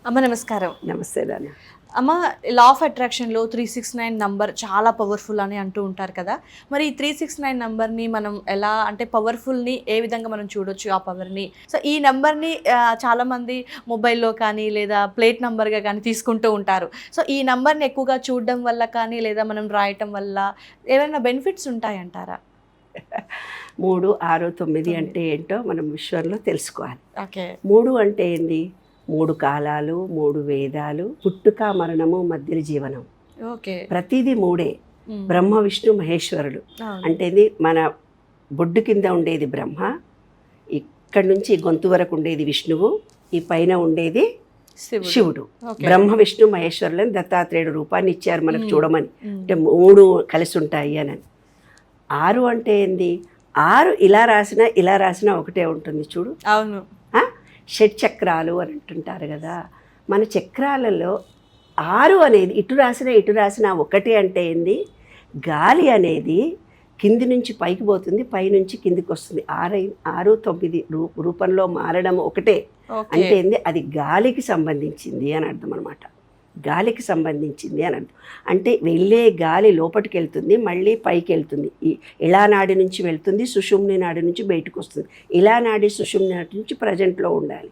అమ్మ నమస్కారం. నమస్తే నాన్న. అమ్మ, లా ఆఫ్ అట్రాక్షన్లో 369 నంబర్ చాలా పవర్ఫుల్ అని అంటూ ఉంటారు కదా. మరి ఈ 369 నంబర్ని మనం ఎలా అంటే పవర్ఫుల్ని ఏ విధంగా మనం చూడొచ్చు ఆ పవర్ని? సో ఈ నెంబర్ని చాలామంది మొబైల్లో కానీ లేదా ప్లేట్ నెంబర్గా కానీ తీసుకుంటూ ఉంటారు. సో ఈ నెంబర్ని ఎక్కువగా చూడడం వల్ల కానీ లేదా మనం రాయటం వల్ల ఏమైనా బెనిఫిట్స్ ఉంటాయంటారా? 3, 6, 9 అంటే ఏంటో మనం విశ్వంలో తెలుసుకోవాలి. ఓకే. 3 అంటే ఏంది? 3 కాలాలు, 3 వేదాలు, పుట్టుక మరణము మధ్య జీవనం. ఓకే. ప్రతిదీ 3. బ్రహ్మ విష్ణు మహేశ్వరుడు అంటే మన బొడ్డు కింద ఉండేది బ్రహ్మ, ఇక్కడి నుంచి గొంతు వరకు ఉండేది విష్ణువు, ఈ పైన ఉండేది శివుడు. బ్రహ్మ విష్ణు మహేశ్వరులని దత్తాత్రేయుడు రూపాన్ని ఇచ్చారు మనకు చూడమని. అంటే 3 కలిసి ఉంటాయి అని. 6 అంటే ఏంది? 6 ఇలా రాసినా ఒకటే ఉంటుంది చూడు. అవును. షట్ చక్రాలు అని అంటుంటారు కదా. మన చక్రాలలో 6 అనేది ఇటు రాసినా ఒకటి అంటే ఏంది? గాలి అనేది కింది నుంచి పైకి పోతుంది, పైనుంచి కిందికి వస్తుంది. 6, 9 రూపంలో మారడం ఒకటే అంటే ఏంది? అది గాలికి సంబంధించింది అని అర్థం అనమాట. గాలికి సంబంధించింది అని అర్థం. అంటే వెళ్ళే గాలి లోపలికి వెళ్తుంది, మళ్ళీ పైకి వెళ్తుంది. ఇళా నాడి నుంచి వెళ్తుంది, సుషుమ్ని నాడి నుంచి బయటకు వస్తుంది. ఇళా నాడి సుషుమ్ని నాడి నుంచి ప్రజెంట్లో ఉండాలి.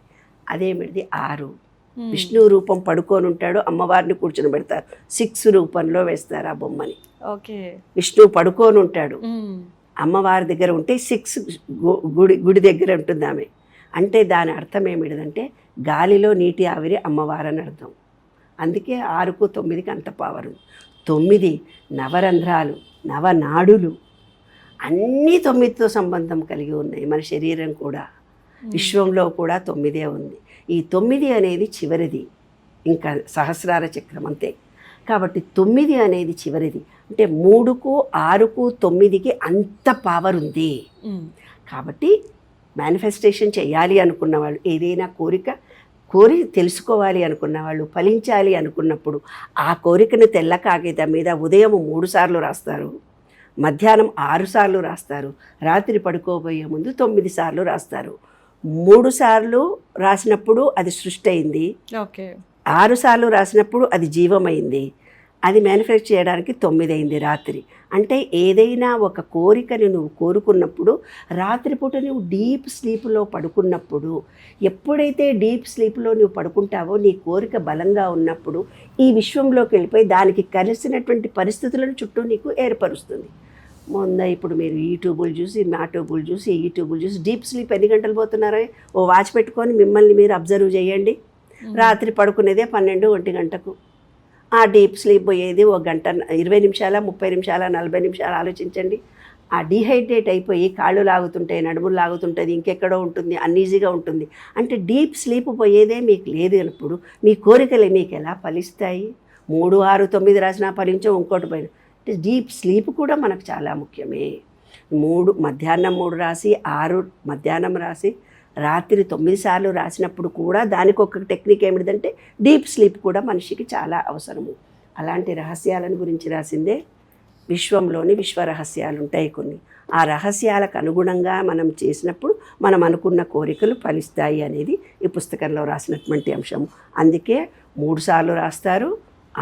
అదేమిటిది? 6. విష్ణు రూపం పడుకొని ఉంటాడు, అమ్మవారిని కూర్చొని పెడతారు. 6 రూపంలో వేస్తారు ఆ బొమ్మని. ఓకే. విష్ణువు పడుకొని ఉంటాడు, అమ్మవారి దగ్గర ఉంటే 6 గుడి దగ్గర ఉంటుంది ఆమె. అంటే దాని అర్థం ఏమిటిదంటే గాలిలో నీటి ఆవిరి అమ్మవారు అని అర్థం. అందుకే 6కు 9కి అంత పవర్. 9 నవరంధ్రాలు, నవనాడులు అన్నీ 9తో సంబంధం కలిగి ఉన్నాయి. మన శరీరం కూడా, విశ్వంలో కూడా 9 ఉంది. ఈ 9 అనేది చివరిది, ఇంకా సహస్రార చక్రం అంతే. కాబట్టి 9 అనేది చివరిది. అంటే 3కు 6కు 9కి అంత పవర్ ఉంది. కాబట్టి మేనిఫెస్టేషన్ చేయాలి అనుకున్న వాళ్ళు, ఏదైనా కోరి తెలుసుకోవాలి అనుకున్న వాళ్ళు, ఫలించాలి అనుకున్నప్పుడు ఆ కోరికను తెల్ల కాగితం మీద ఉదయం 3 సార్లు రాస్తారు, మధ్యాహ్నం 6 సార్లు రాస్తారు, రాత్రి పడుకోబోయే ముందు 9 సార్లు రాస్తారు. 3 సార్లు రాసినప్పుడు అది సృష్టి అయింది. ఓకే. 6 సార్లు రాసినప్పుడు అది జీవమైంది. అది మేనిఫెస్ట్ చేయడానికి 9 అయింది రాత్రి. అంటే ఏదైనా ఒక కోరికని నువ్వు కోరుకున్నప్పుడు రాత్రిపూట నువ్వు డీప్ స్లీప్లో పడుకున్నప్పుడు, ఎప్పుడైతే డీప్ స్లీప్లో నువ్వు పడుకుంటావో నీ కోరిక బలంగా ఉన్నప్పుడు ఈ విశ్వంలోకి వెళ్ళిపోయి దానికి కలిసినటువంటి పరిస్థితులను చుట్టూ నీకు ఏర్పరుస్తుంది. ఇప్పుడు మీరు యూట్యూబులు చూసి, యూట్యూబులు చూసి డీప్ స్లీప్ ఎన్ని గంటలు పోతున్నారో ఓ వాచ్ పెట్టుకొని మిమ్మల్ని మీరు అబ్జర్వ్ చేయండి. రాత్రి పడుకునేదే 12-1 గంటకు. ఆ డీప్ స్లీప్ పోయేది 1 గంట 20 నిమిషాల, 30 నిమిషాల, 40 నిమిషాలు. ఆలోచించండి. ఆ డీహైడ్రేట్ అయిపోయి కాళ్ళు లాగుతుంటాయి, నడుములు లాగుతుంటుంది, ఇంకెక్కడో ఉంటుంది, అన్ఈజీగా ఉంటుంది. అంటే డీప్ స్లీప్ పోయేదే మీకు లేదు అన్నప్పుడు మీ కోరికలు మీకు ఎలా ఫలిస్తాయి? 3, 6, 9 రాసినా ఫలించో, ఇంకోటి పైన. అంటే డీప్ స్లీప్ కూడా మనకు చాలా ముఖ్యమే. మధ్యాహ్నం 3 రాసి, 6 మధ్యాహ్నం రాసి, రాత్రి 9 సార్లు రాసినప్పుడు కూడా దానికి ఒక టెక్నిక్ ఏమిటిదంటే డీప్ స్లీప్ కూడా మనిషికి చాలా అవసరము. అలాంటి రహస్యాలను గురించి రాసిందే విశ్వంలోని విశ్వ రహస్యాలు ఉంటాయి కొన్ని. ఆ రహస్యాలకు అనుగుణంగా మనం చేసినప్పుడు మనం అనుకున్న కోరికలు ఫలిస్తాయి అనేది ఈ పుస్తకంలో రాసినటువంటి అంశము. అందుకే 3 సార్లు రాస్తారు,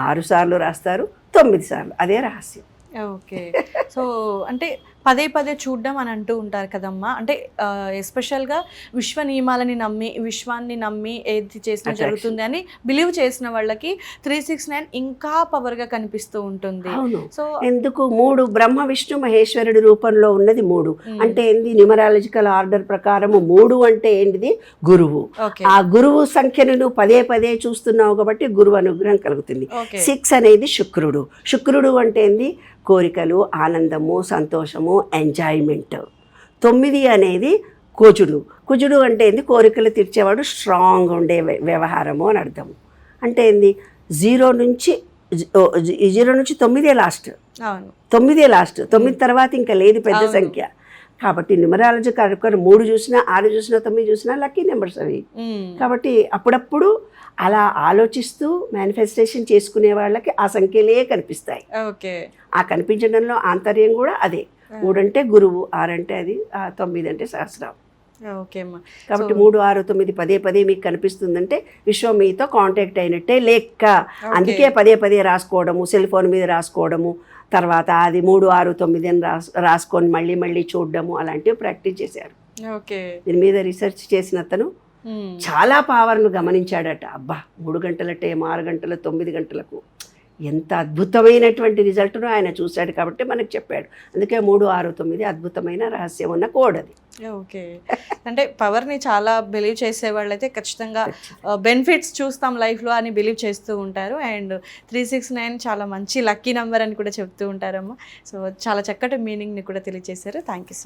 6 సార్లు రాస్తారు, 9 సార్లు. అదే రహస్యం. ఓకే. సో అంటే పదే చూడడం అని అంటూ ఉంటారు కదమ్మా. అంటే ఎస్పెషల్గా విశ్వ నియమాలని నమ్మి, విశ్వాన్ని నమ్మి ఏది చేసినా జరుగుతుంది అని బిలీవ్ చేసిన వాళ్ళకి 369 ఇంకా పవర్గా కనిపిస్తూ ఉంటుంది. సో ఎందుకు? 3 బ్రహ్మ విష్ణు మహేశ్వరుడి రూపంలో ఉన్నది 3. అంటే ఏంది? న్యూమరాలజికల్ ఆర్డర్ ప్రకారము 3 అంటే ఏంటిది? గురువు. ఆ గురువు సంఖ్యను నువ్వు పదే చూస్తున్నావు కాబట్టి గురువు అనుగ్రహం కలుగుతుంది. 6 అనేది శుక్రుడు అంటే ఏంది? కోరికలు, ఆనందము, సంతోషము, ఎంజాయ్మెంట్. 9 అనేది కుజుడు అంటే ఏంది? కోరికలు తీర్చేవాడు, స్ట్రాంగ్ ఉండే వ్యవహారము అని అర్థం. అంటే ఏంది? 0 నుంచి 9 లాస్ట్. 9 లాస్ట్. 9 తర్వాత ఇంకా లేదు పెద్ద సంఖ్య. కాబట్టి న్యూమరాలజీ కార్యక్రమం 3 చూసినా, 6 చూసినా, 9 చూసినా లక్కీ నెంబర్స్ అవి. కాబట్టి అప్పుడప్పుడు అలా ఆలోచిస్తూ మేనిఫెస్టేషన్ చేసుకునే వాళ్ళకి ఆ సంఖ్యలే కనిపిస్తాయి. ఓకే. ఆ కనిపించడంలో ఆంతర్యం కూడా అదే. 3 అంటే గురువు, 6 అంటే అది, 9 అంటే సహస్రం. ఓకే అమ్మా. కాబట్టి 3, 6, 9 పదే పదే మీకు కనిపిస్తుందంటే విశ్వం మీతో కాంటాక్ట్ అయినట్టే లెక్క. అందుకే పదే పదే రాసుకోవడము, సెల్ ఫోన్ మీద రాసుకోవడము, తర్వాత అది 3, 6, 9 అని రాసుకొని మళ్ళీ మళ్ళీ చూడడము, అలాంటివి ప్రాక్టీస్ చేశారు. ఓకే. దీని మీద రీసెర్చ్ చేసిన అతను చాలా పవర్ను గమనించాడట. అబ్బా 3 గంటల టైం, 6 గంటల 9 గంటలకు ఎంత అద్భుతమైనటువంటి రిజల్ట్ను ఆయన చూశాడు కాబట్టి మనకు చెప్పాడు. అందుకే 3, 6, 9 అద్భుతమైన రహస్యం ఉన్న కోడ్ అది. ఓకే. అంటే పవర్ని చాలా బిలీవ్ చేసే వాళ్ళైతే ఖచ్చితంగా బెనిఫిట్స్ చూస్తాం లైఫ్లో అని బిలీవ్ చేస్తూ ఉంటారు. అండ్ 369 చాలా మంచి లక్కీ నెంబర్ అని కూడా చెప్తూ ఉంటారమ్మా. సో చాలా చక్కటి మీనింగ్ని కూడా తెలియజేశారు. Thank you.